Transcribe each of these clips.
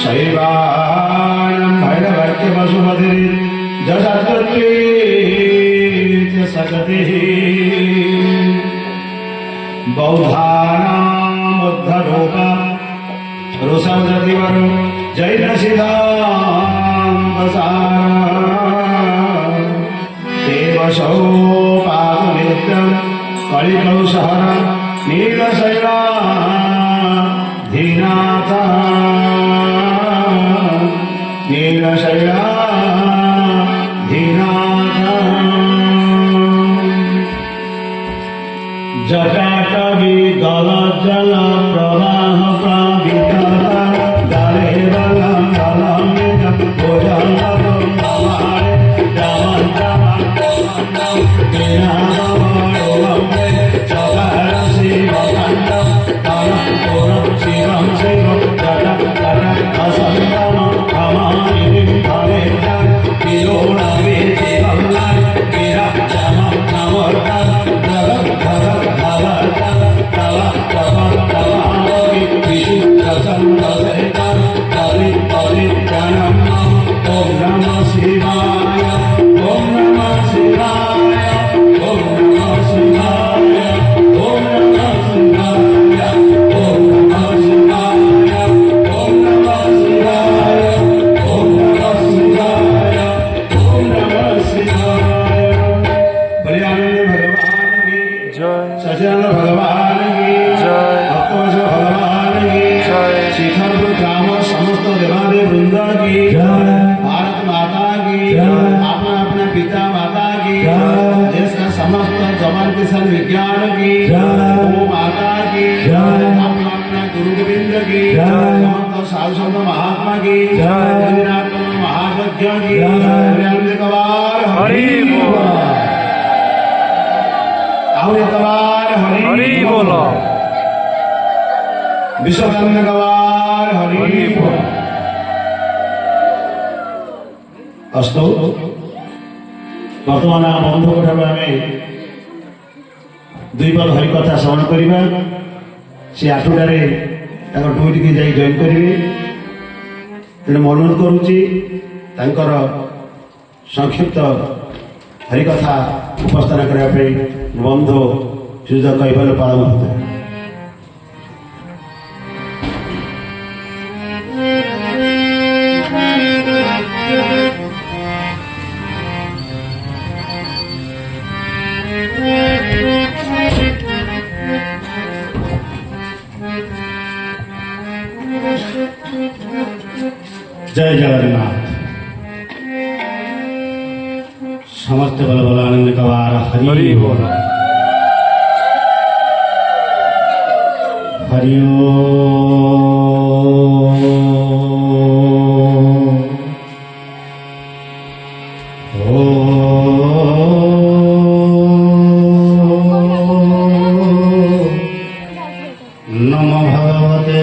शैवानं भैरवक्य वसुमतिः जगद्गुरुः सकतिः बौद्धानां बुद्धरूप ऋषभजतिवरं जैन सिद्धान्तसार देवशौ पादमित्रं कलिकौशहरं नीलशैला धीनाथ नीलशैला धीनाथ जटाटवी गलजल प्रवाह प्रावितता दले बलं बलं निजं भुजंगं नमारे दमं दमं विज्ञान की ओ माता की अपना गुरु गोविंद की समस्त साधु संत महात्मा की महायज्ञ की हरि बोल हरि बोल विश्वकर्म गवार हरि बोल अस्तु बर्तमान बंधु ठार आम दुई पद हरि कथा श्रवण करवा से आठटारे डूटी के जाई जॉइन करेंगे तेणु अनुरोध करुच्ची संक्षिप्त हरिकथा उपस्थान करने बंधु सुजा कैफल पालन होते हैं। जय जगन्नाथ। समस्त बल बल आनंद कवार हरि बोल हरि नमो भगवते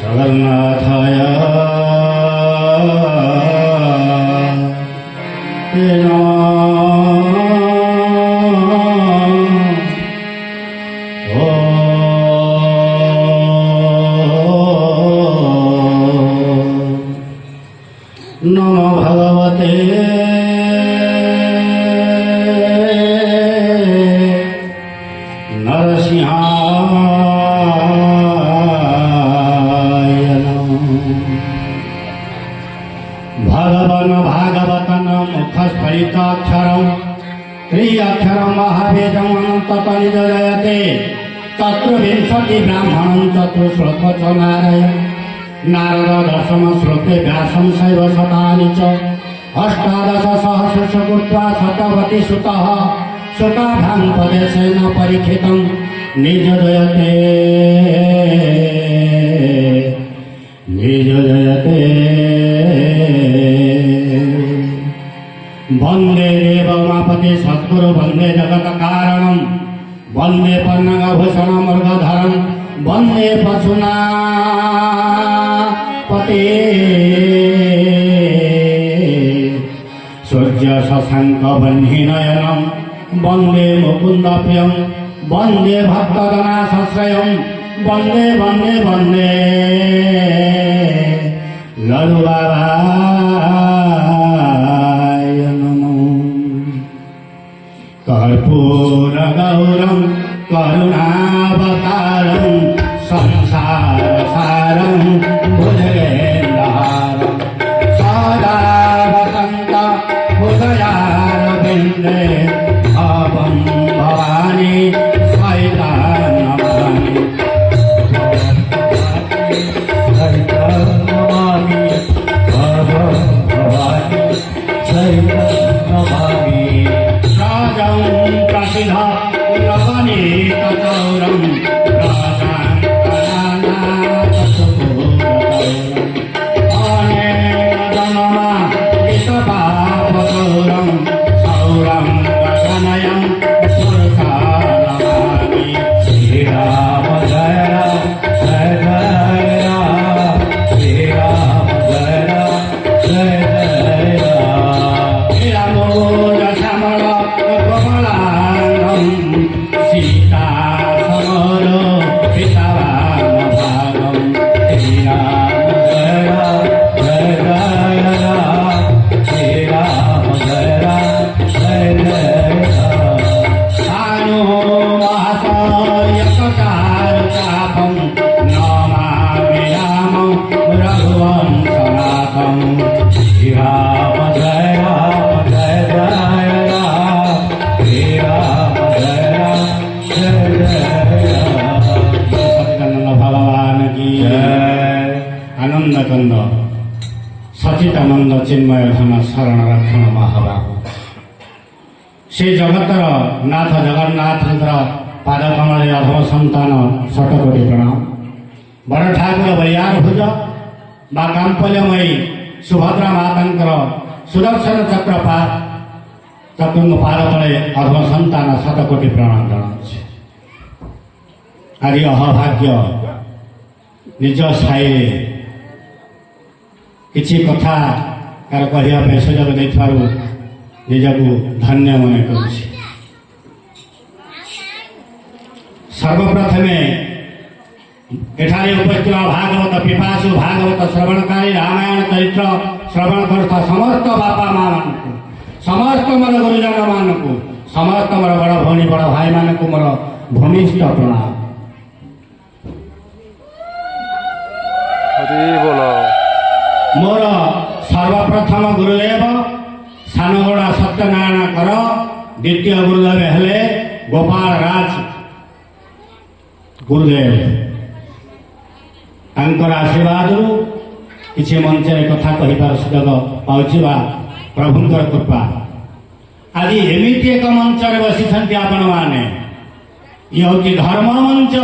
जगन्नाथाय नमो भगवते भगवन भागवतन मुखस्फलिताक्षरं त्रिअक्षरं महावेदं अनन्ततनिजयते तत्र विंशति ब्राह्मणं चतुश्लोक च नारायण नारद दशम श्लोके व्यासं शैव शतानि च अष्टादश सहस्रश कृत्वा शतवती सुतः सुताभ्यां पदेशेन परीक्षितं निजयते वंदे देवमापति सद्गुरु वंदे जगत कारणम वंदे पन्नगभूषण मृगधरम वंदे पशुनापते सूर्य शशांक बह्निनयनम वंदे मुकुंद प्रियम वंदे भक्तजनाश्रयम वंदे वंदे वंदे लड्डू बाबाय नमो। कर्पूर गौरम करुणावतारम संसार सारम भुजगेन्द्रहारम सदा वसंत हृदयारविंदे भवं भवानी सहिता नमामि सहिता नमामि भवं भवानी सहिता नमामि राजं प्रसिद्ध नवनीतचौरं राजां कलानाथसुपूरगौरम् अनेन जनमा विषपापगौरं सौरं गगनयं पुरुषा नमामि। श्रीराम जय राम जय जय राम श्रीराम जय राम जय जय राम श्रीरामोज श्यामल कमलांगं सीता समरो पितामहं श्रीराम जय राम जय जय राम श्रीराम जय राम जय जय राम सानो महाशय कटारचापं नमामि रामं रघुवंशनाथं श्रीराम जय राम जय जय राम श्रीराम जय राम जय जय राम। सच्चिदानंद भगवान की जय। आनंद कंद सच्चिदानंद चिन्मय घन शरण रक्षण महाबाहु श्री जगतर नाथ जगन्नाथंकर पादकमल अधम संतान शतकोटि प्रणाम। बड़ ठाकुर बलियार भुज बा कांपल्यमयी सुभद्रा मातांकर सुदर्शन चक्रपात चक्रंग पाद तले अधम संतान शतकोटि प्रणाम जनाऊँ। आज अहभाग्य निज साई किसी कथा कार कहवाई सुजोग देथिबारु निजकु धन्य मन करुछि। सर्वप्रथमे एठारे उपस्थित भागवत पिपासु भागवत श्रवणकारी रामायण चरित्र श्रवण करता समस्त बापा माँ मानकु समस्त मोर गुरुजन मानकु समस्त मोर बड़ भौणी बड़ भाई मानकु मोर भूमिष्ठ प्रणाम। हरि बोल। मोर सर्वप्रथम गुरुदेव सानगड़ा सत्यनारायण कर द्वितीय गुरुदेव हेले गोपाल राज गुरुदेव तांकर आशीर्वाद किसी मंच कथा कहिबार सुजोग पाउछि बा प्रभुंकर कृपा। आज एमिति एक मंच बसी आपण माने ये हूँ धर्म मंच।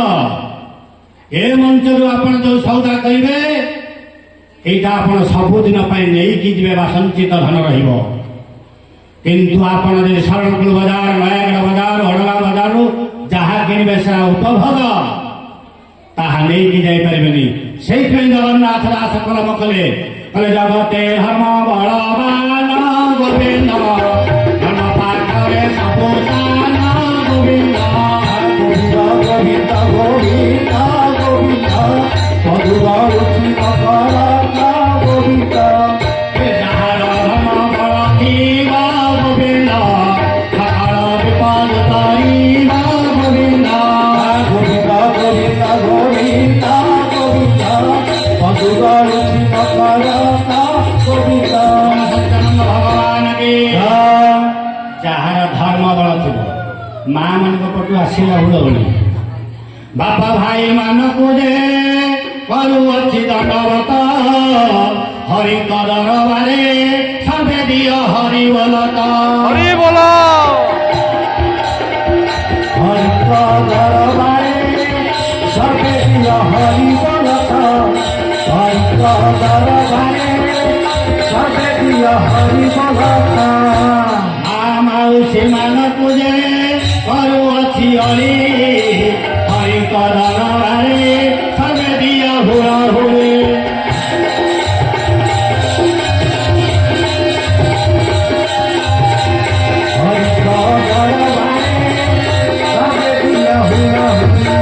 ए मंच रु आपण जो सौदा करिवे एटा आपण सबुदिन नहीं कि जीवे बा संचित धन रहिबो। किंतु आपण जे शरणकुल बाजार नयागढ़ बाजार हड़गा बाजार जहाँ किणवे से उपभोग ताहा नहीं कि जाई परिबेनी। सेई जगन्नाथ दास कलम कले कले जगते धर्म बलवान गोविंद धर्म पाठरे सपुतान गोविंद गोविंद गोविंद गोविंद गोविंद मधुरा उचित करत गोविंद जहाँ धर्म बल थीब गोविंद सकाल विपद तरीब गोविंद गोविंद गोविंद गोविंद गोविंद मधुरा उचित करत गोविंद। सच्चिदानंद भगवान की जार धर्म बल थी माँ मान पटु आसला हुड़बनी बापा भाई मानकु जे करुअछि दंडवत हरि दरबारे सबे दियो हरि बोलत हरि बोल। हरि दरबारे सबे दियो हरि बोलत हरि दरबारे सबे दियो हरि बोलत। ସେମାନଙ୍କୁ ଯେ କରୁଅଛି ଅଳି ହରିଙ୍କ ଦରବାରେ ସବେ ଦିଅ ହୁଳ ହୁଳି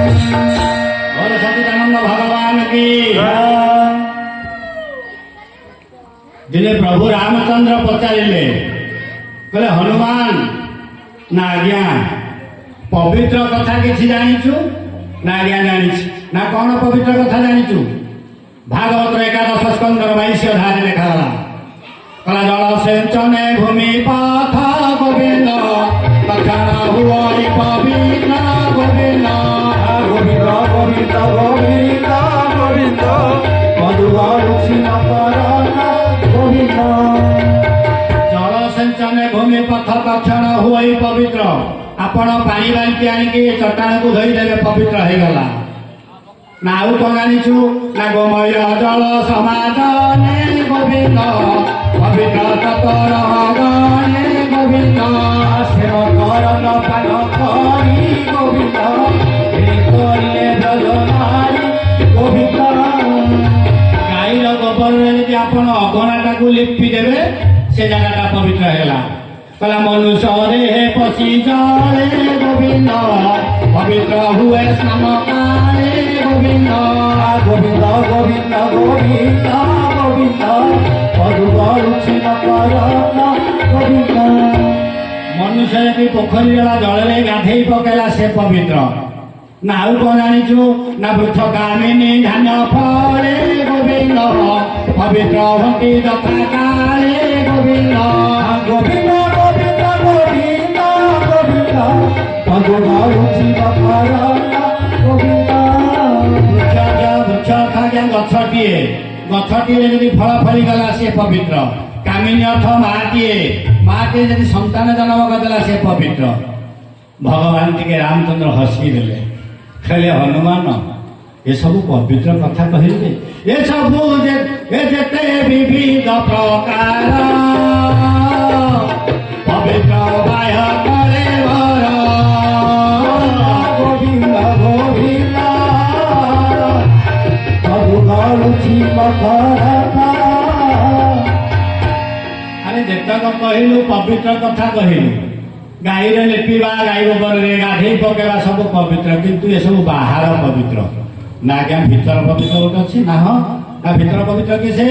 बोलो सच्चिदानंद भगवान की दिने प्रभु रामचंद्र पचारे कहले हनुमान ना आज्ञा पवित्र कथा किसी जानिछु ना आज्ञा जानी ना कौन पवित्र कथा जानिछु भागवत एकादश स्कंदर 22 अध्याय लिखाला कला जल सेचने भूमि पाथ गोविंद तक्षण हुई पवित्र गोविंद गोविंद गोविंद गोविंद गोविंद मधुआ गोविंद जल सेचने भूमि पथ तक्षण हुई पवित्र आपण पानी बाल्टी आनिकी चट्टान को धोईदेले पवित्र हो गला ना आउ कौन जानिछु ना गोमय जल समाजने गोविंद पवित्र तपर गणे गोविंद सेव करन पान करी गोविंद करिले ब्रजनारी गोविंद गाईर गोबर यदि आपण अगनाटा को लिपि देवे से जगह पवित्र है कला मनुष्य देहे पशि जले गोविंद पवित्र हुए स्नान काले गोविंद गोविंद गोविंद गोविंद गोविंद मधुआ गोविंद मनुष्य यदि पोखरी जल गाधे पकेला से पवित्र ना आउ कौन जानिछु ना वृक्ष कामिनी धान्य फले गोविंद पवित्र हंती तथा काले गोविंद गोविंद गोविंद गोविंद गोविंद मधुआ गोविंद वृक्ष खाद्य गछटिए यदि फल फली गला से पवित्र कामिनी अर्थ माटीए यदि संतान जन्म करदेला से पवित्र भगवान टिके रामचंद्र हसी देले खेले हनुमान ये सब पवित्र कथा कहले ये सब जेते विविध प्रकार पवित्र बाह्य करे वर गोविंद गोविंद अरे जेतक कहलु पवित्र कथा कहलु गाईर लेपिबा गाई गोबर गाधे पकेबा सब पवित्र किंतु ये सब बाहर पवित्र ना क्या भीतर पवित्र गोटे अच्छी ना हाँ ना भीतर पवित्र किसे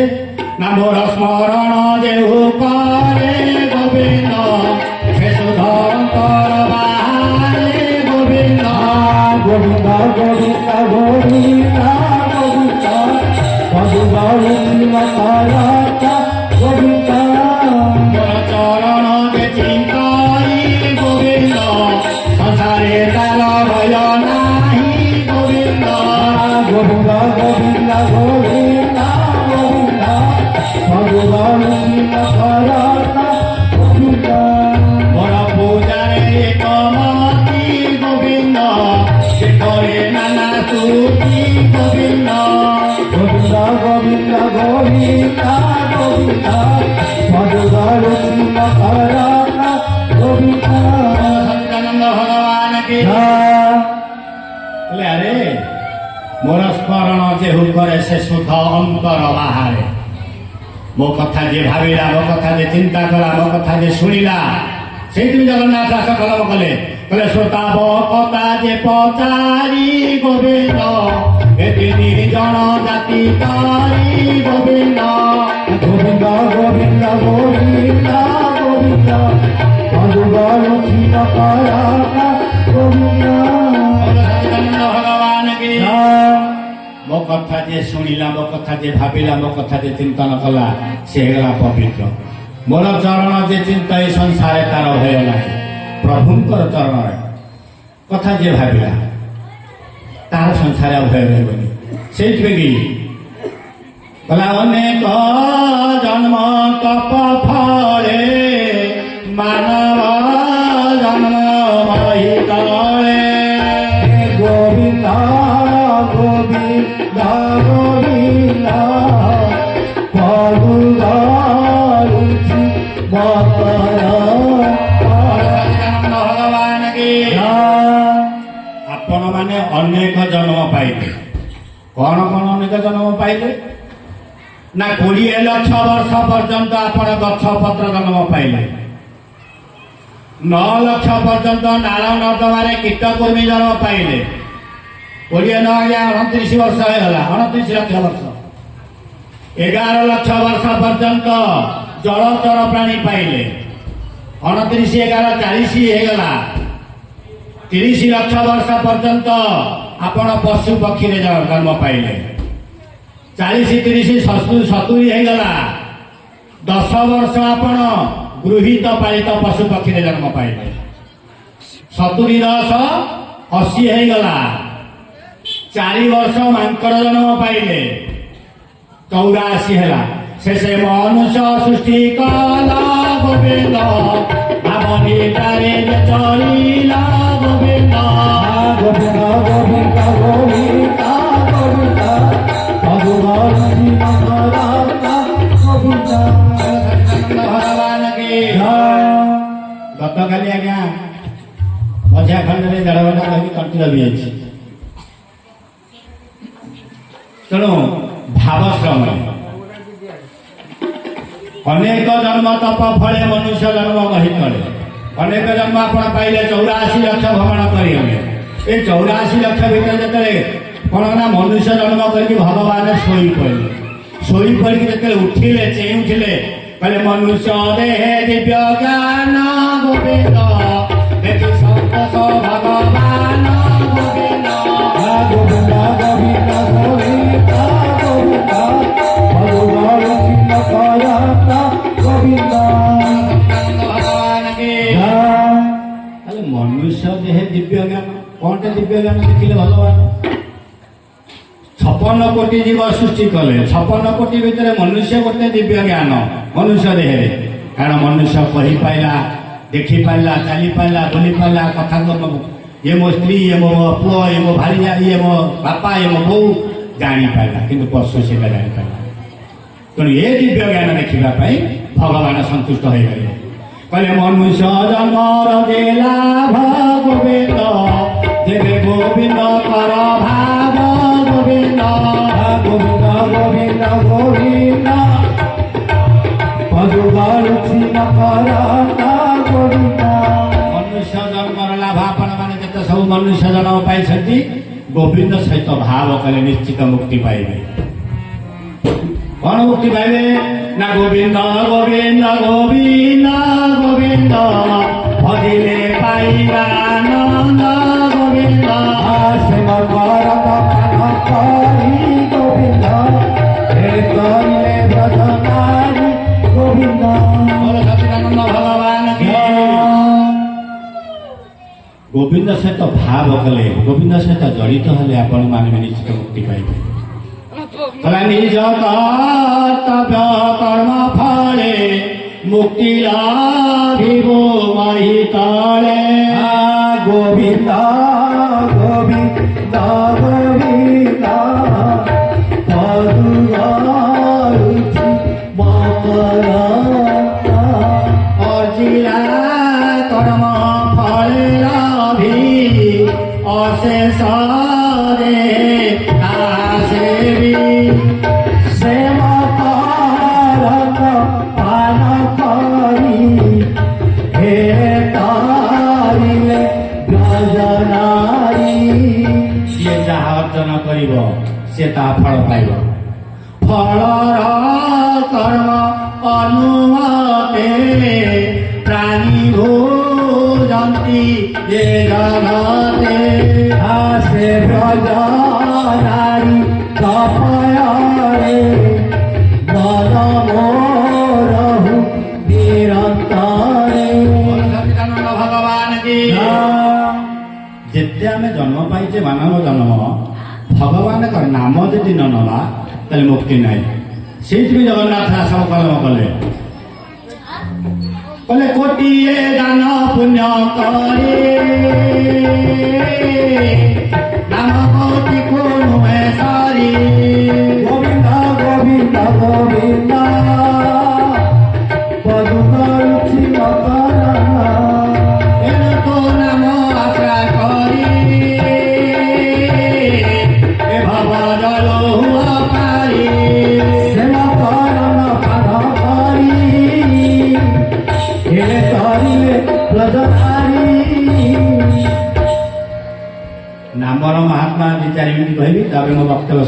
ना मोर स्मरण जेहु करे गोविंद से सुधर बाहरे गोविंद गोविंद गोविंद गोविंद गोविंद मधुआ गोविंद मोर चरण जे चिंताई गोविंद संसारे तार भय नाही गोविंद गोविंद गोविंद गोविंद गोविंद मधुआ गोविंद मोर पूजारे एक मती गोविंद से करे नाना स्तुति गोविंद गोविंद गोविंद गोविंद गोविंद मधुआ गोविंद सच्चिदानंद भगवान की बोले अरे मोर स्मरण जेहु करे से सुध अंतर बाहरे मो कथा जे भाविला मो कथा जे चिंता कला मो कथा जे शुणिला से जगन्नाथ दास कलम कले कले श्रोता कथा जे पचारी गोविंद ए तीन जन जाति तारी गोविंद गोविंद गोविंद गोविंद गोविंद मधुआ गोविंद भगवान की मो कथा जे शुणिला मो कथा जे भाविला मो कथा जे चिंतन कला से गला पवित्र मोर चरण जे चिंता ए संसार तार भय नाही प्रभुंकर चरण कथा जे भाविला तार संसार भय रहबनी सेइथिबेगी कला अनेक जन्म तप फले मानव जन्म महितले गोविंद गोविंद गोविंद मधुआ कौन कौन अनेक जन्म पाइले ना 20 लाख वर्ष पर्यंत आपण गछ पत्र जन्म पाइले 9 लाख पर्यंत नाल नर्दमारे कीटकुर्मी जन्म पाइले 20 न आज्ञा 29 वर्ष होगा 29 लाख वर्ष 11 लाख वर्ष पर्यंत जलचर प्राणी पाइले 29 11 40 होगा 30 लाख वर्ष पर्यंत आपण पशु पक्षी जन्म पाइले 40 30 70 होगा 10 वर्ष आपण गृहित पालित पशु पक्षी जन्म पाइले 70 10 80 होगा 4 वर्ष मांकड़ जन्म पाइले 84 है शेषे मनुष्य सृष्टि कला गोविंद भावनी तारे चलिला गोविंद गोविंद गोविंद गोविंद गोविंद भगवान गोविंद भगवान के गत काली आज्ञा मझा खंड में 1.5 घंटा कहीं कंटी लगी अच्छी तेणु भावश्रम अनेक जन्म तप फले मनुष्य जन्म महितले अनेक जन्म आपण पाइले 84 लाख भ्रमण करेंगे ये 84 लाख भीतर जिते कौन ना मनुष्य जन्म करके भगवान शोई पड़ी जिते उठिले चेई उठिले कहले मनुष्य देहे दिव्य ज्ञान गोविंद देखि संतोष भगवान गोविंद गोविंद गोविंद गोविंद गोविंद भगवान गोविंद भगवान के मनुष्य देहे दिव्य ज्ञान कौन दिव्य ज्ञान देखिले भगवान 56 कोटी जीव सृष्टि कले 56 कोटी भितर मनुष्य गोटे दिव्य ज्ञान मनुष्य देहे कारण मनुष्य कही पाइला देखी पाइला चली पाइला बोली पाइला कथा ये मो स्त्री ये मो पुओ ये मो भारिया ये मो बापा ये मो बो जानी पाइला किंतु पशु से जानी पाइला तेणु ये दिव्य ज्ञान देखा भगवान संतुष्ट हो गए कहले मनुष्य जन्म देला गोविंद जेबे गोविंद कर भाव गोविंद गोविंद गोविंद गोविंद भगवान गोविंद मनुष्य जन्म लाभ आपण मैंने जिते सब मनुष्य जन्म पाई गोविंद सहित भाव कले निश्चित मुक्ति पाइबे कौन मुक्ति पाइबे ना गोविंद गोविंद गोविंद गोविंद भजिले पाइबा नंद गोविंद गोविंद गोविंद सचिदानंद भगवान के गोविंद सहित भाव कले गोविंद सहित जड़ित हेले आपण माने निश्चित मुक्ति पाइबे निज कर्तव्य कर्म फले मुक्ति लाभिबो महितले गोविंद गोविंद गोविंद अर्जिला कर्म फले लाभि अशेष रे आसेबी से फल पाइब फलर कर्म अनुमते प्राणी भोजंती ये जगते से ब्रजनारी कपयरे मन मोरहु निरंतरे सच्चिदानंद भगवान की जिते आम जन्म पाइचे मानव जन्म भगवान का नाम जदि न नवा ताले मुक्ति नहीं से जगन्नाथ आश्रम कलम कले कले कोटिए दान पुण्य करे नाम कोटि को नुहे सारी गोविंद गोविंद गोविंद पदुकरुचि मकरना तो नाम आश्रा करी भव जल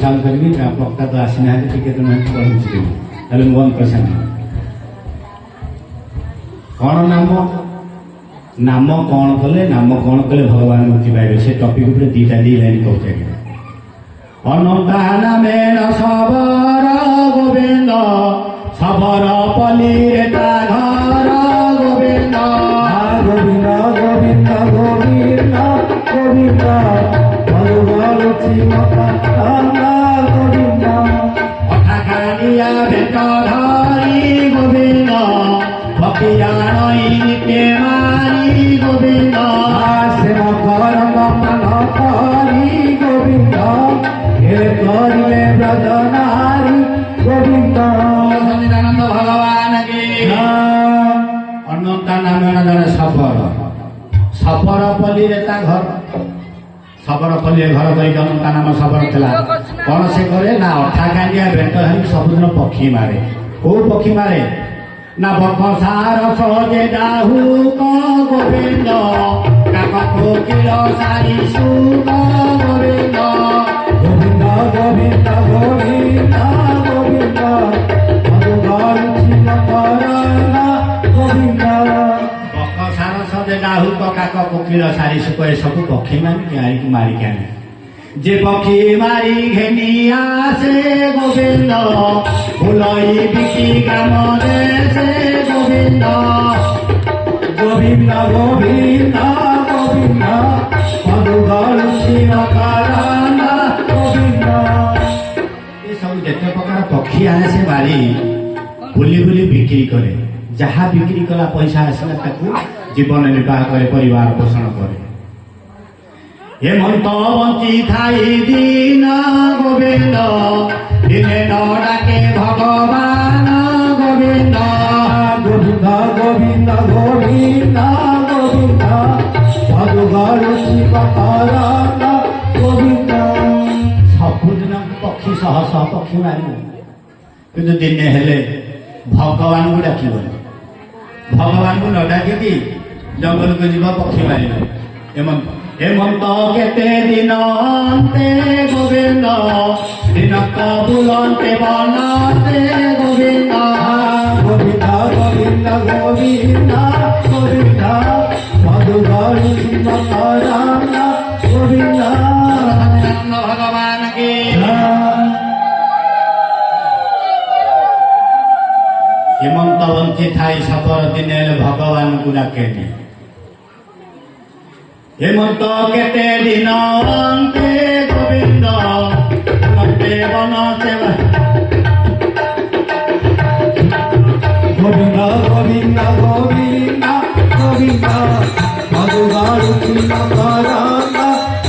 ସାଉଣ୍ଡ କରିବି ପକ୍କା ତ ଆସିନାହାନ୍ତି ଟିକେ ତ ପଢୁଛି ତାହେଲେ ମୁଁ ବନ୍ଦ କରିସାରିଲି। କ'ଣ ନାମ ନାମ କ'ଣ କଲେ ଭଗବାନ ମୁକ୍ତି ପାଇବେ ସେ ଟପିକ୍ ଉପରେ ଦି ଲାଇନ୍ କହୁଛି ଆଜ୍ଞା। ଅନନ୍ତା ନାମେଣ ସବର ଗୋବିନ୍ଦ ସବର ପଲ୍ଲୀରେ ତା ଘର ଗୋବିନ୍ଦ গোবিন্দ গোবিন্দ গোবিন্দ গোবিন্দ ভগবতী মাতা গোবিন্দ অঠাকানিয়া ভেট ধরি গোবিন্দ বকিয়া নই নিতে মারি গোবিন্দ সেবা করম মান করি গোবিন্দ এ করিলে ব্রজ নারী গোবিন্দ সচিদানন্দ ভগবান কি ଅନନ୍ତା ନାମେଣ ଜଣେ ସବର ପଲ୍ଲୀରେ ତା ଘର ସବର ପଲ୍ଲୀରେ ଘର ଧରିକି ଅନନ୍ତା ନାମ ସବର ଥିଲା। କ'ଣ ସେ କରେ ନା ଅଠା କାଣ୍ଡିଆ ଭେଟ ଧରିକି ସବୁଦିନ ପକ୍ଷୀ ମାରେ। କୋଉ ପକ୍ଷୀ ମାରେ ନା ବକସାର ସହଜେ ଡାହୁ ଗୋବିନ୍ଦ କାକ କୋକିଳ ସାରି ସୁକ ଗୋବିନ୍ଦ গোবিন্দ গোবিন্দ গোবিন্দ গোবিন্দ ভগবতী মাতা গোবিন্দ ବକସାର ସହଜେ ଡାହୁ କାକ କୋକିଳ ସାରି ସୁକ ଏସବୁ ପକ୍ଷୀ ମାନେ ଆଣିକି ମାରିକି ଆଣେ। যে পক্ষী মারি ঘেনি আসে গোবিন্দ ফুলই বিকি গ্রাম দেশে গোবিন্দ গোবিন্দ গোবিন্দ গোবিন্দ ভগবতী মাতা গোবিন্দ এসব যেতে প্রকার পক্ষী আনে সে মারি বুলি বুলি বিক্রি করে। যাহা বিক্রি কলা পয়সা আসলে তাকে জীবন নির্বাহ করে পরিবার পোষণ করে। হেমন্ত বঞ্চি থাই দিন গোবিন্দ দিনে ডাকে ভগবান গোবিন্দ গোবিন্দ গোবিন্দ গোবিন্দ গোবিন্দ ভগবতী মাতা গোবিন্দ ସବୁଦିନ ପକ୍ଷୀ ଶହ ଶହ ପକ୍ଷୀ ମାରିବ କିନ୍ତୁ ଦିନେ ହେଲେ ଭଗବାନଙ୍କୁ ଡାକିବନି। ଭଗବାନଙ୍କୁ ନ ଡାକିକି ଜଙ୍ଗଲକୁ ଯିବ ପକ୍ଷୀ ମାରିବ। ହେମନ୍ତ କେତେ ଦିନ ଅନ୍ତେ ଗୋବିନ୍ଦ ଦିନକ ବୁଲନ୍ତେ ବନତେ ଗୋବିନ୍ଦ গোবিন্দ গোবিন্দ গোবিন্দ গোবিন্দ ভগবতী মাতা গোবিন্দ ভগবান কি হেমন্ত বঞ্চি ଥାଇ ସତର ଦିନ ହେଲେ ଭଗବାନଙ୍କୁ ଡାକେନି। হেমন্ত কেতে দিন অন্তে গোবিନ୍ଦ বনতে বনতে গোবিন্দ গোবিন্দ গোবিন্দ গোবিন্দ ভগবতী মাতা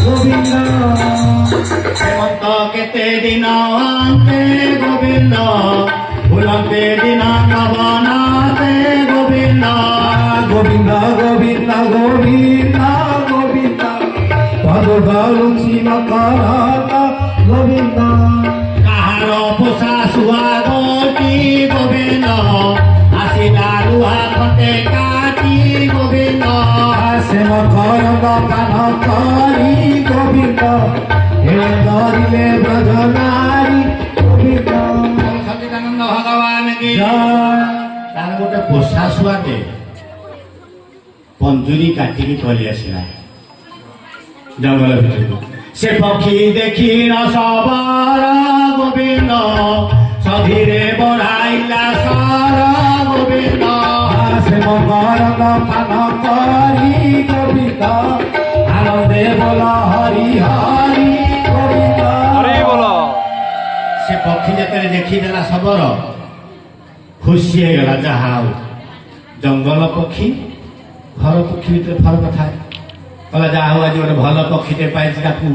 গোবিন্দ হেমন্ত কেতে দিন অন্তে গোবিন্দ বুলন্তে দিন বনতে গোবিন্দ গোবিন্দ গোবিন্দ গোবিন্দ গোবিন্দ ভগবতী মাতা গোবিন্দ কাহার পোষা শুয়া গটি গোবিন্দ আসিলা লুহা ঘটে কাটি গোবিন্দ সেবা করম পান করি গোবিন্দ হে ধরিলে ব্রজ নারী গোবিন্দ সচিদানন্দ ভগবান কি জয় তার গোটে পোষা শুয়াଟେ ପଞ୍ଜୁରୀ କାଟିକି ପଳେଇ ଆସିଲା ଜଙ୍ଗଲ ଭିତରକୁ। ସେ ପକ୍ଷୀ ଦେଖି ନ ସବର ଗୋବିନ୍ଦ ସଧିରେ ବଢାଇଲା ସର ଗୋବିନ୍ଦ সেবা করম পান করি গোবিন্দ আনন্দে বল হরি হরি গোবিন্দ ସେ ପକ୍ଷୀ ଯେତେବେଳେ ଦେଖିଦେଲା ସବର ଖୁସି ହେଇଗଲା। ଯାହା ହଉ ଜଙ୍ଗଲ ପକ୍ଷୀ ଘର ପକ୍ଷୀ ଭିତରେ ଫରକ ଥାଏ। କହିଲା ଯାହା ହଉ ଆଜି ଗୋଟେ ଭଲ ପକ୍ଷୀଟେ ପାଇଛି ତାକୁ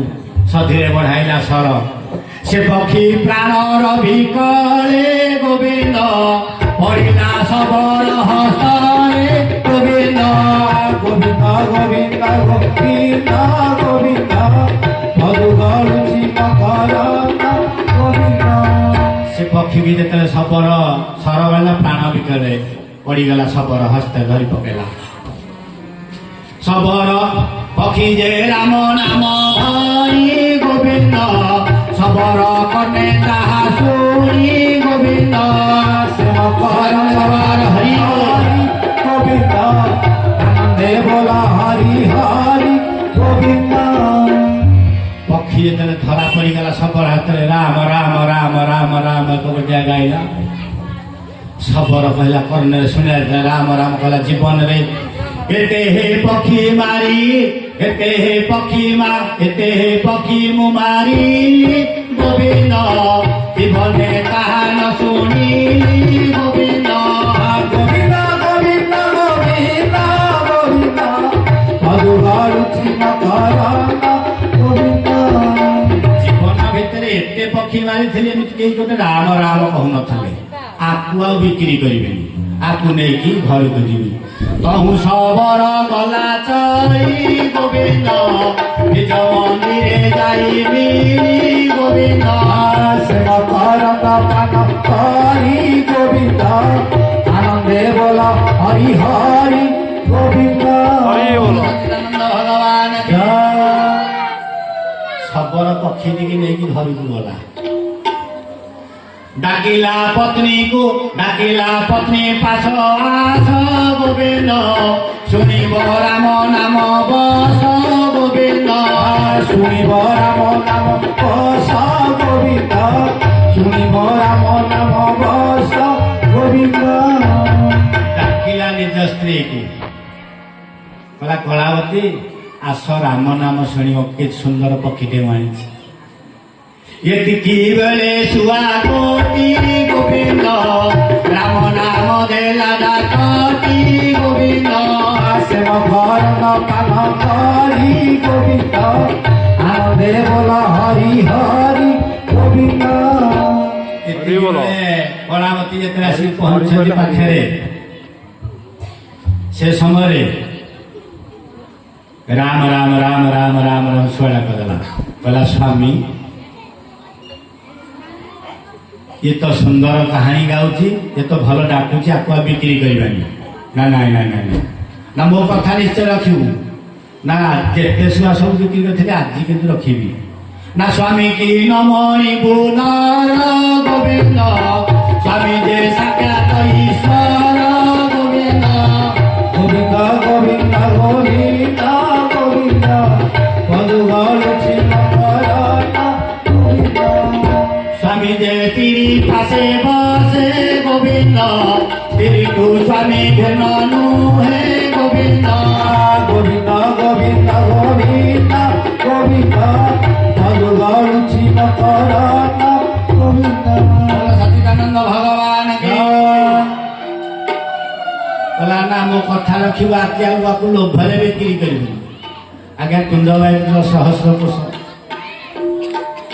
ସଧିରେ ବଢାଇଲା ସର। ସେ ପକ୍ଷୀ ପ୍ରାଣର ବିକଳେ ଗୋବିନ୍ଦ ପଡ଼ିଲା ସବର ହସ୍ତରେ ଗୋବିନ୍ଦ গোবিন্দ গোবিন্দ গোবিন্দ গোবিন্দ ভগবতী মাতা গোবিন্দ ସେ ପକ୍ଷୀ ବି ଯେତେବେଳେ ସବର ସର ବେলা ପ୍ରାଣ ବିକଳେ ପଡ଼ିଗଲା ସବର ହସ୍ତେ ଧରି ପକେଇଲା। ସବର ପକ୍ଷୀ ଯେ ରାମ ନାମ ଧରି ଗୋବିନ୍ଦ সবর কনে তাহা শুনি গোবিন্দ সেবকর হরি হরি গোবিন্দ আনন্দে বলা হরি হরি গোবিন্দ পক্ষী যেତେବେଳେ ଧରା ପଡ଼ିଗଲା ଶବର ହାତରେ ରାମ ରାମ ରାମ ରାମ ରାମ କବଟିଆ ଗାଇଲା ଶବର କହିଲା କର୍ଣ୍ଣରେ ଶୁଣିଲା ରାମ ରାମ କହିଲା ଜୀବନରେ ଏତେ ହେ ପକ୍ଷୀ ମାରି ଏତେ ହେ ପକ୍ଷୀ ଏତେ ହେ ପକ୍ଷୀ ମୁଁ ମାରି ଗୋବିନ୍ଦ ଜୀବନେ ତାହା ନ ଶୁଣିଲି ଗୋବିନ୍ଦ গোবিন্দ গোবিন্দ গোবিন্দ গোবিন্দ মধুগাড়ুছি মকরন্দ গোবিন্দ ଜୀବନ ଭିତରେ ଏତେ ପକ୍ଷୀ ମାରିଥିଲେ ଏମିତି କେହି ଗୋଟେ ରାମ ରାମ କହୁନଥିଲେ ଆକୁ ଆଉ ବିକ୍ରି କରିବେନି ଆକୁ ନେଇକି ଘରକୁ ଯିବି ତହୁ ସବର ଗଲା ଚଳି ଗୋବିନ୍ଦ ନିଜ ମନ୍ଦିରେ ଯାଇବି ଗୋବିନ୍ଦ সেবকর পান হরি গোবিন্দ আনন্দে বলা হরি হরি গোবিন্দ ଆନନ୍ଦ ଭଗବାନ জয় ଶବର ପକ୍ଷୀଟିକି ନେଇକି ଘରକୁ ଗଲା ଡାକିଲା ପତ୍ନୀ ପାଶ ଆସ ଗୋବିନ୍ଦ ଶୁଣିବ ରାମ ନାମ ବସ ଗୋବିନ୍ଦ শুনিব রাম নাম বস গোবিন্দ শুনিব রাম নাম বস গোবিন্দ ଡାକିଲା ନିଜ ସ୍ତ୍ରୀକୁ କହିଲା କଳାବତୀ ଆସ ରାମ ନାମ ଶୁଣିବ କି ସୁନ୍ଦର ପକ୍ଷୀଟେ ମୁଁ ଆଣିଛି ଏତିକି ବେଳେ ଶୁଆ କୋଟି ଗୋବିନ୍ଦ ରାମ ନାମ ଦେଲା ଡାକଟି ଗୋବିନ୍ଦ সেবকর পান হরি গোবিন্দ আনন্দে বলা হরি হরি গোবিন্দ କଳାବତୀ ଯେତେବେଳେ ଆସିକି ପହଞ୍ଚିଛନ୍ତି ପାଖରେ ସେ ସମୟରେ ରାମ ରାମ ରାମ ରାମ ରାମ ରାମ ଶୁଆଟା କହିଦେଲା କହିଲା ସ୍ୱାମୀ ଇଏ ତ ସୁନ୍ଦର କାହାଣୀ ଗାଉଛି ଏ ତ ଭଲ ଡାକୁଛି ଆକୁ ଆଉ ବିକ୍ରି କରିବାନି ନା ନାଇଁ ନାଇଁ ନାଇଁ ନା ମୋ କଥା ନିଶ୍ଚୟ ରଖିବୁ ନା ଯେତେ ଶୁଆ ସବୁ ବିକ୍ରି କରିଥିଲେ ଆଜି କିନ୍ତୁ ରଖିବି ନା ସ୍ୱାମୀ କି ନମଣିବୁ ନର ଗୋବିନ୍ଦ ସ୍ୱାମୀ ଯେ ସାକ୍ଷାତ ଈଶ୍ୱର ଗୋବିନ୍ଦ গোবিন্দ গোবিন্দ গোবিন্দ গোবিন্দ মধুগাড়ুছি মকরন্দ গোবিন্দ স্বামী যে তিরি পাশে বসে গোবিন্দ স্ত্রীକୁ স্বামী ঘেন নুহে গোবিন্দ গোবিন্দ গোবিন্দ গোবিন্দ গোবিন্দ মধুগাড়ুছি মকরন্দ গোবিন্দ সচিদানন্দ ভগবান କହିଲା ନା ମୋ କଥା ରଖିବୁ ଆଜି ଆଉ ଆକୁ ଲୋଭରେ ବିକ୍ରି କରିବୁ ଆଜ୍ଞା କୁଞ୍ଜବାଇର ସହସ୍ର କୋଷ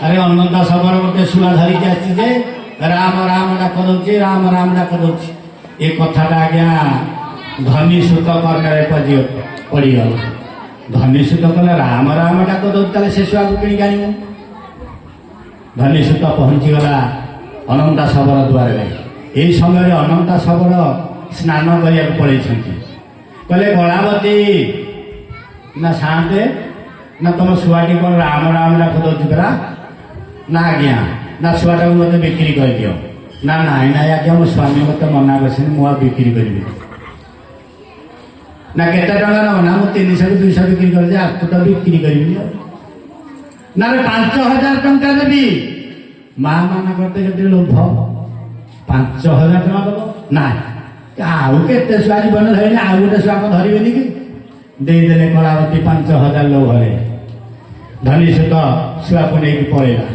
ଆରେ ଅନନ୍ତା ଶବର ଗୋଟେ ଶୁଆ ଧରିକି ଆସିଛି ଯେ ରାମ ରାମ ଡାକ ଦଉଛି ରାମ ରାମ ଡାକ ଦଉଛି ଏ କଥାଟା ଆଜ୍ଞା ଧନୀ ସୁତ କର୍ଣ୍ଣରେ ପଡ଼ିଗଲା ଧନୀ ସୁତ କହିଲା ରାମ ରାମ ଡାକ ଦଉଛି ତାହେଲେ ସେ ଶୁଆକୁ କିଣିକି ଆଣିବୁ ଧନୀ ସୁତ ପହଞ୍ଚିଗଲା ଅନନ୍ତା ଶବର ଦୁଆରରେ ଏହି ସମୟରେ ଅନନ୍ତା ଶବର ସ୍ନାନ କରିବାକୁ ପଳେଇଛନ୍ତି କହିଲେ କଳାବତୀ ନା ସାନ୍ତେ ନା ତମ ଶୁଆଟି କ'ଣ ରାମ ରାମ ଡାକ ଦଉଛି ପରା ନା ଆଜ୍ଞା ନା ଛୁଆଟାକୁ ମୋତେ ବିକ୍ରି କରିଦିଅ ନା ନାଇଁ ନାଇଁ ଆଜ୍ଞା ମୋ ସ୍ୱାମୀ ମୋତେ ମନା କରିଛନ୍ତି ମୁଁ ଆଉ ବିକ୍ରି କରିବି ନା କେତେ ଟଙ୍କା ନେବ ନା ମୁଁ 300 200 ବିକ୍ରି କରିଛି ଆକୁ ତ ବିକ୍ରି କରିବିନି ନା 5,000 ଟଙ୍କା ଦେବି ମା ମାନ କରିତେ କେତେ ଲୋଭ 5,000 ଟଙ୍କା ଦେବ ନା ଆଉ କେତେ ଛୁଆ ଜୀବନ ଧରିନି ଆଉ ଗୋଟେ ଛୁଆକୁ ଧରିବେନି କି ଦେଇଦେଲେ କଳାବତୀ 5,000 ଲୋଭରେ ଧନୀ ସୁତ ଛୁଆକୁ ନେଇକି ପଳେଇଲା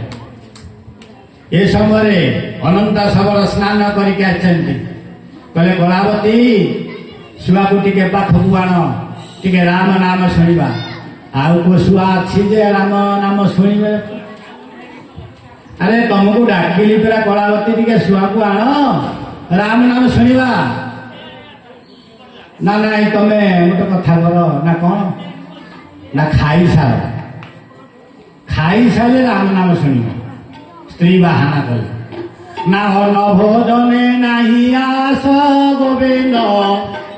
ଏ ସମୟରେ ଅନନ୍ତା ଶବର ସ୍ନାନ କରିକି ଆସିଛନ୍ତି କହିଲେ କଳାବତୀ ଛୁଆକୁ ଟିକେ ପାଖକୁ ଆଣ ଟିକେ ରାମ ନାମ ଶୁଣିବା ଆଉ କୋଉ ଛୁଆ ଅଛି ଯେ ରାମ ନାମ ଶୁଣିବେ ଆରେ ତମକୁ ଡାକିଲି ପରା କଳାବତୀ ଟିକେ ଛୁଆକୁ ଆଣ ରାମ ନାମ ଶୁଣିବା ନା ନାଇଁ ତମେ ଗୋଟେ କଥା କର ନା କ'ଣ ନା ଖାଇସାରିଲେ ରାମ ନାମ ଶୁଣିବ ସ୍ତ୍ରୀ ବାହାନା କଲେ ନା ଅନ୍ନ ଭୋଜନେ ନାହିଁ ଆସ ଗୋବିନ୍ଦ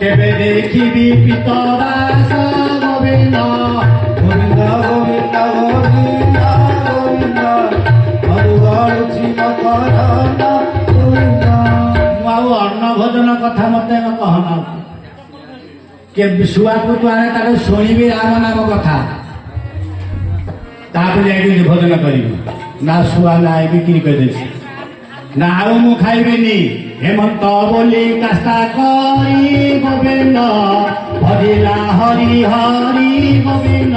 କେବେ ଦେଖିବି ପିତଦାସ ଗୋବିନ୍ଦ গোবিন্দ গোবিন্দ গোবিন্দ গোবিন্দ ଗାଳୁଛି ମକରାନା ଗୋବିନ୍ଦ ମୁଁ ଆଉ ଅନ୍ନ ଭୋଜନ କଥା ମତେ କହନା କେ ଶୁଆକୁ ତୁ ଆଣେ ତାକୁ ଶୁଣିବି ରାମ ନାମ କଥା ତାପରେ ଯାଇକି ଭୋଜନ କରିବି ନା ଶୁଆ ନା ବିକ୍ରି କରିଦେଇଛି ନା ଆଉ ମୁଁ ଖାଇବିନି ହେମନ୍ତ ବୋଲି କାଷ୍ଟା କରି ଗୋବିନ୍ଦ ଭଜିଲା ହରି ହରି ଗୋବିନ୍ଦ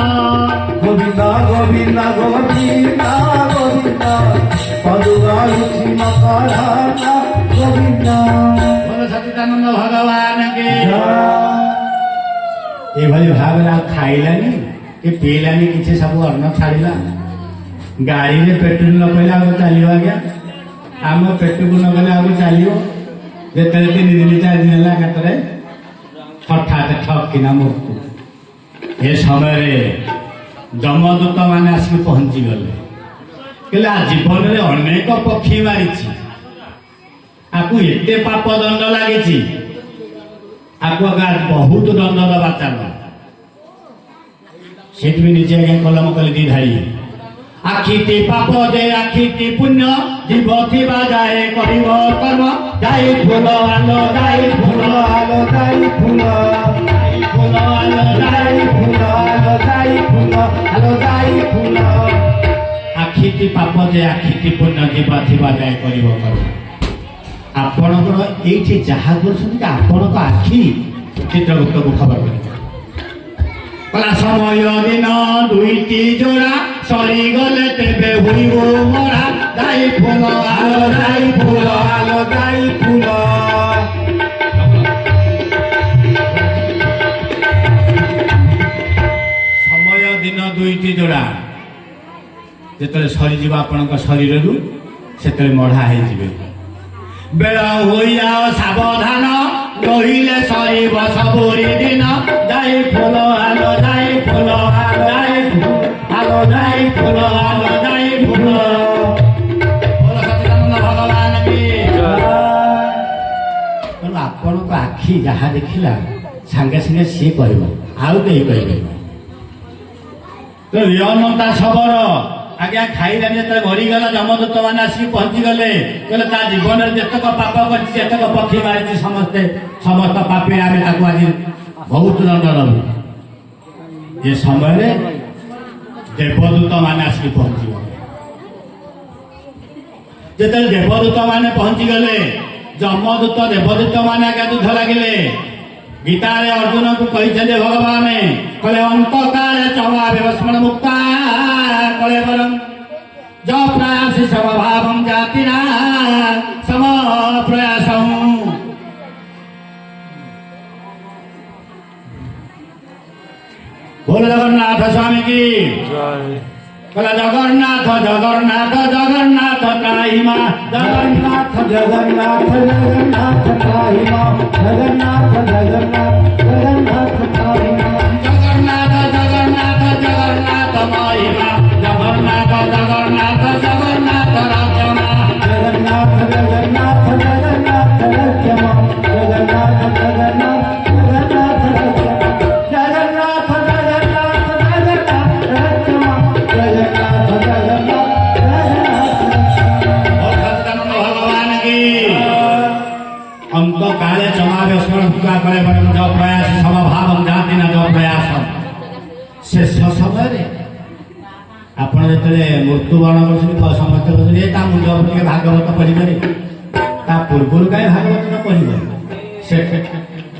ଗୋବିନ୍ଦ ଗୋବିନ୍ଦ ଗୋବିନ୍ଦ ଗୋବିନ୍ଦ ପଦୁ ଗାଳୁଛି ମକରାନା ଗୋବିନ୍ଦ ବୋଲ ସଚ୍ଚିଦାନନ୍ଦ ଭଗବାନ କେ ଏଭଳି ଭାବରେ ଆଉ ଖାଇଲାନି କି ପିଇଲାନି କିଛି ସବୁ ଅନ୍ନ ଛାଡ଼ିଲା ଗାଡ଼ିରେ ପେଟ୍ରୋଲ ନ ପଇଲେ ଆଉ ଚାଲିବ ଆଜ୍ଞା ଆମ ପେଟକୁ ନ ଗଲେ ଆଉ ଚାଲିବ ଯେତେବେଳେ 3 ଦିନ 4 ଦିନ ହେଲା ଏକାଥରେ ହଠାତ୍ ଠକିନା ମୃତ୍ୟୁ ଏ ସମୟରେ ଯମଦୂତ ମାନେ ଆସିକି ପହଞ୍ଚିଗଲେ କହିଲେ ଜୀବନରେ ଅନେକ ପକ୍ଷୀ ମାରିଛି ଆକୁ ଏତେ ପାପ ଦଣ୍ଡ ଲାଗିଛି ଆକୁ ବହୁତ ଦଣ୍ଡ ଦେବା ଚାଲ ସେଠି ବି ନିଜେ ଆଜ୍ଞା କଲମ କଲେ 2 ଧାଡ଼ି ଆଖିଟି ପାପ ଦେ ଆଖିଟି ପୁଣ୍ୟ ଜୀବ ଥିବା ଯାଏ କରିବ କର୍ମ ଯାଇ ଫୁଲ ଆଲୋ ଯାଇ ଫୁଲ ଆଲୋ ଯାଇ ଫୁଲ ଯାଇ ଫୁଲ ଆଲୋ ଯାଇ ଫୁଲ ଆଲୋ ଯାଇ ଫୁଲ ଆଲୋ ଯାଇ ଫୁଲ ଆଖିଟି ପାପ ଦେ ଆଖିଟି ପୁଣ୍ୟ ଜୀବ ଥିବା ଯାଏ କରିବ କର୍ମ ଆପଣଙ୍କର ଏଇଠି ଯାହା କରୁଛନ୍ତି କି ଆପଣଙ୍କ ଆଖି ଚିତ୍ରଗୁପ୍ତକୁ ଖବର କରିବ କଲା ସମୟ ଦିନ 2ଟି ଯୋଡ଼ା ସରିଗଲେ ତେବେ ହୋଇବ ମରା ଯାଇ ଫୁଲ ଆଲୋ ଯାଇ ଫୁଲ ଆଲୋ ଯାଇ ଫୁଲ ସମୟ ଦିନ 2ଟି ଯୋଡ଼ା ଯେତେବେଳେ ସରିଯିବ ଆପଣଙ୍କ ଶରୀରରୁ ସେତେବେଳେ ମଢ଼ା ହେଇଯିବେ ବେଳ ହୋଇଯାଅ ସାବଧାନ ରହିଲେ ସରିବ ସବୁରି ଦିନ ଯାଇ ଫୁଲ ଆଲୋ ଯାଇ ଫୁଲ ଯାଇ ଆଲୋ ଯାଇ ଫୁଲ ଆଲୋ ଯାଇ ଫୁଲ ବୋଲ ସଚ୍ଚିଦାନନ୍ଦ ଭଗବାନ କି ତେଣୁ ଆପଣଙ୍କ ଆଖି ଯାହା ଦେଖିଲା ସାଙ୍ଗେ ସାଙ୍ଗେ ସିଏ କହିବ ଆଉ କେହି କହିବେ ତେଣୁ ଅନନ୍ତା ଶବର ଆଜ୍ଞା ଖାଇଲାନି ଯେତେବେଳେ ମରିଗଲା ଯମଦୂତ ମାନେ ଆସିକି ପହଞ୍ଚିଗଲେ କହିଲେ ତା ଜୀବନରେ ଯେତକ ପାପ କରିଛି ଯେତକ ପକ୍ଷୀ ମାରିଛି ସମସ୍ତ ପାପୀ ଆମେ ତାକୁ ଆଜି ବହୁତ ଦଣ୍ଡ ଦେବୁ ଏ ସମୟରେ ଦେବଦୂତ ମାନେ ଆସିକି ପହଞ୍ଚିଗଲେ ଯେତେବେଳେ ଦେବଦୂତ ମାନେ ପହଞ୍ଚିଗଲେ ଯମଦୂତ ଦେବଦୂତ ମାନେ ଆଜ୍ଞା ଯୁଦ୍ଧ ଲାଗିଲେ ଗୀତାରେ ଅର୍ଜୁନକୁ କହିଛନ୍ତି ଭଗବାନ କହିଲେ ଅନ୍ତକାଳେ ଚମା ବ୍ୟବସ୍ମଣ ମୁକ୍ତା କଳେ ବରଂ ଜ ପ୍ରୟାସ ସମଭାବଂ ଜାତିନା ସମ ପ୍ରୟାସ ବୋଲ ଜଗନ୍ନାଥ ସ୍ୱାମୀ କି କହିଲା ଜଗନ୍ନାଥ ଜଗନ୍ନାଥ ଜଗନ୍ନାଥ ତ୍ରାହିମା ଜଗନ୍ନାଥ ଜଗନ୍ନାଥ ଜଗନ୍ନାଥ ତ୍ରାହିମା ଜଗନ୍ନାଥ ଜଗନ୍ନାଥ ଜଗନ୍ନାଥ ତ୍ରାହିମା ଜଗନ୍ନାଥ ଜଗନ୍ନାଥ ଜଗନ୍ନାଥ ମହିମା ଜଗନ୍ନାଥ ଜଗନ୍ନାଥ ଜଗନ୍ନାଥ ରାଜମା ଜଗନ୍ନାଥ ଜଗନ୍ନାଥ ଜଗନ୍ନାଥ ରାଜମା ଜଗନ୍ନାଥ ଜଗନ୍ନାଥ ଜଗନ୍ନାଥ ଜଗନ୍ନାଥ ଜଗନ୍ନାଥ ଜଗନ୍ନାଥ ରାଜମା ଜଗନ୍ନାଥ ଜଗନ୍ନାଥ ଭଗବାନ କି ଅନ୍ତ କାଳେ ସମାବେଶ କଳେ ଜ ପ୍ରୟାସ ସମଭାବ ଜାତି ନା ଜ ପ୍ରୟାସ ଶେଷ ସମୟରେ ଆପଣ ଯେତେବେଳେ ମୃତ୍ୟୁବରଣ କରୁଛନ୍ତି ସମସ୍ତେ କହୁଛନ୍ତି ତା ମୁଣ୍ଡ ଟିକେ ଭାଗବତ ପଢ଼ିପାରିବେ ତା ପୂର୍ବରୁ କାହିଁ ଭାଗବତ ପଢ଼ିବ ସେ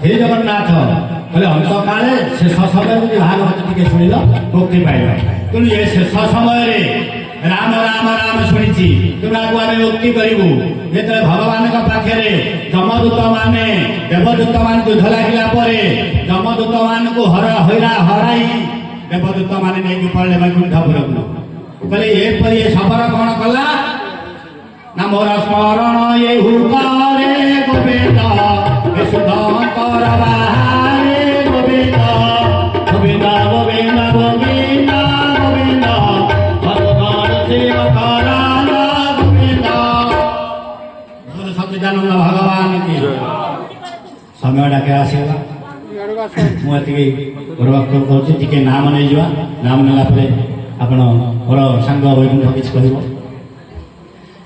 ହେ ଜଗନ୍ନାଥ କହିଲେ ଅନ୍ତକାଳେ ଶେଷ ସମୟରେ ଯଦି ଭାଗବତ ଟିକେ ଶୁଣିଲ ମୁକ୍ତି ପାଇବ ତେଣୁ ଏ ଶେଷ ସମୟରେ ରାମ ରାମ ରାମ ଶୁଣିଛି ତେଣୁ ଆକୁ ଆମେ ମୁକ୍ତି କରିବୁ ଯେତେବେଳେ ଭଗବାନଙ୍କ ପାଖରେ ଯମଦୂତ ମାନେ ଦେବଦୂତ ମାନେ ଯୁଦ୍ଧ ଲାଗିଲା ପରେ ଯମଦୂତ ମାନଙ୍କୁ ହରାଇ ଦେବଦୂତ ମାନେ ନେଇକି ପଳେଇଲେ ବୈକୁଣ୍ଠପୁରକୁ କହିଲେ ଏପରି ଏ ଶବର କଣ କଲା ନା ମୋର ସ୍ମରଣ ଏ ହୁକରେ ଗୋବିନ୍ଦ ଏ ସୁଧଙ୍କର ବାହାରେ ଗୋବିନ୍ଦ ଗୋବିନ୍ଦ ଗୋବିନ୍ଦ ଗୋବିନ୍ଦ ଗୋବିନ୍ଦ ଭଗବାନ ଶିବ କରାନ ଗୋବିନ୍ଦ ସଚ୍ଚିଦାନନ୍ଦ ଭଗବାନ କି ସମୟ ଡାକେ ଆସିଗଲା ମୁଁ ଏତିକି ବକ୍ତବ୍ୟ କରୁଛି ଟିକେ ନାମ ନେଇଯିବା ନାମ ନେଲା ପରେ ଆପଣ ମୋର ସାଙ୍ଗ ବୈକୁଣ୍ଠ କିଛି କହିବ